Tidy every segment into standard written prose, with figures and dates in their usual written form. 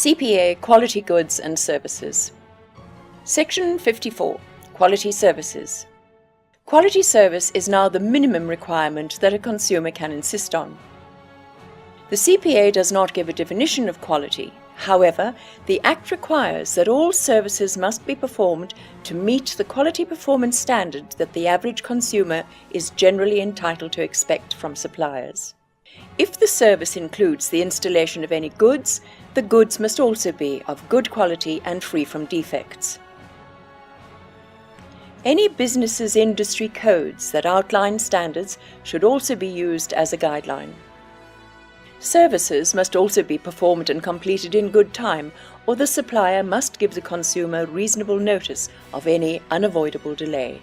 CPA Quality Goods and Services. Section 54. Quality Services. Quality service is now the minimum requirement that a consumer can insist on. The CPA does not give a definition of quality. However, the Act requires that all services must be performed to meet the quality performance standard that the average consumer is generally entitled to expect from suppliers. If the service includes the installation of any goods, the goods must also be of good quality and free from defects. Any business's industry codes that outline standards should also be used as a guideline. Services must also be performed and completed in good time, or the supplier must give the consumer reasonable notice of any unavoidable delay.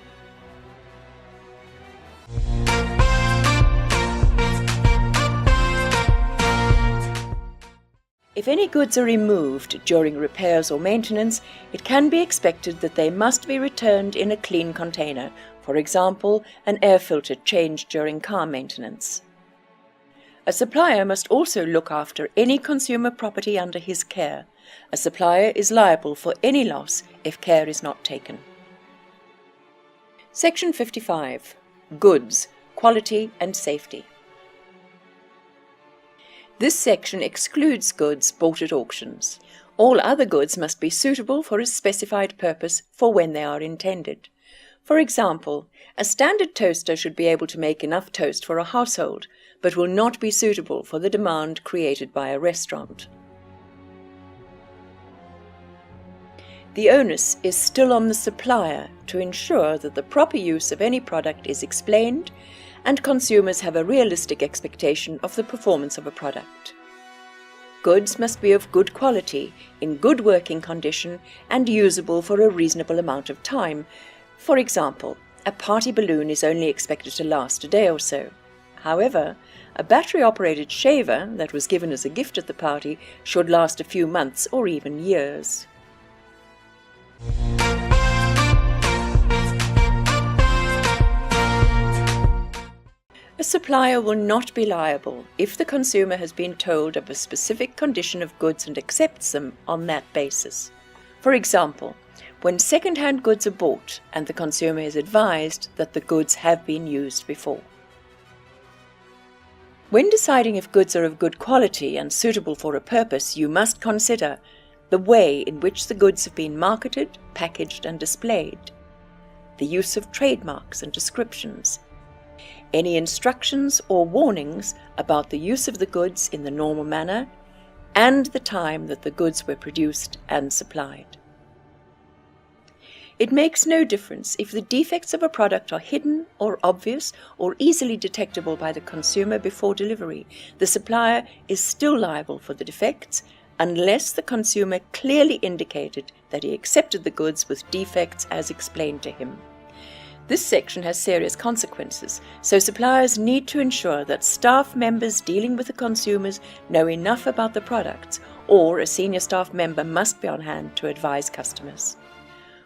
If any goods are removed during repairs or maintenance, it can be expected that they must be returned in a clean container, for example, an air filter changed during car maintenance. A supplier must also look after any consumer property under his care. A supplier is liable for any loss if care is not taken. Section 55. Goods, Quality and Safety. This section excludes goods bought at auctions. All other goods must be suitable for a specified purpose for when they are intended. For example, a standard toaster should be able to make enough toast for a household, but will not be suitable for the demand created by a restaurant. The onus is still on the supplier to ensure that the proper use of any product is explained and consumers have a realistic expectation of the performance of a product. Goods must be of good quality, in good working condition, and usable for a reasonable amount of time. For example, a party balloon is only expected to last a day or so. However, a battery-operated shaver that was given as a gift at the party should last a few months or even years. A supplier will not be liable if the consumer has been told of a specific condition of goods and accepts them on that basis. For example, when second-hand goods are bought and the consumer is advised that the goods have been used before. When deciding if goods are of good quality and suitable for a purpose, you must consider the way in which the goods have been marketed, packaged and displayed, the use of trademarks and descriptions, any instructions or warnings about the use of the goods in the normal manner, and the time that the goods were produced and supplied. It makes no difference if the defects of a product are hidden or obvious or easily detectable by the consumer before delivery. The supplier is still liable for the defects unless the consumer clearly indicated that he accepted the goods with defects as explained to him. This section has serious consequences, so suppliers need to ensure that staff members dealing with the consumers know enough about the products, or a senior staff member must be on hand to advise customers.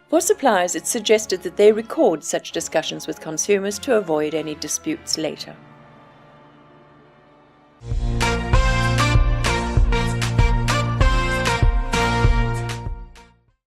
For suppliers, it's suggested that they record such discussions with consumers to avoid any disputes later.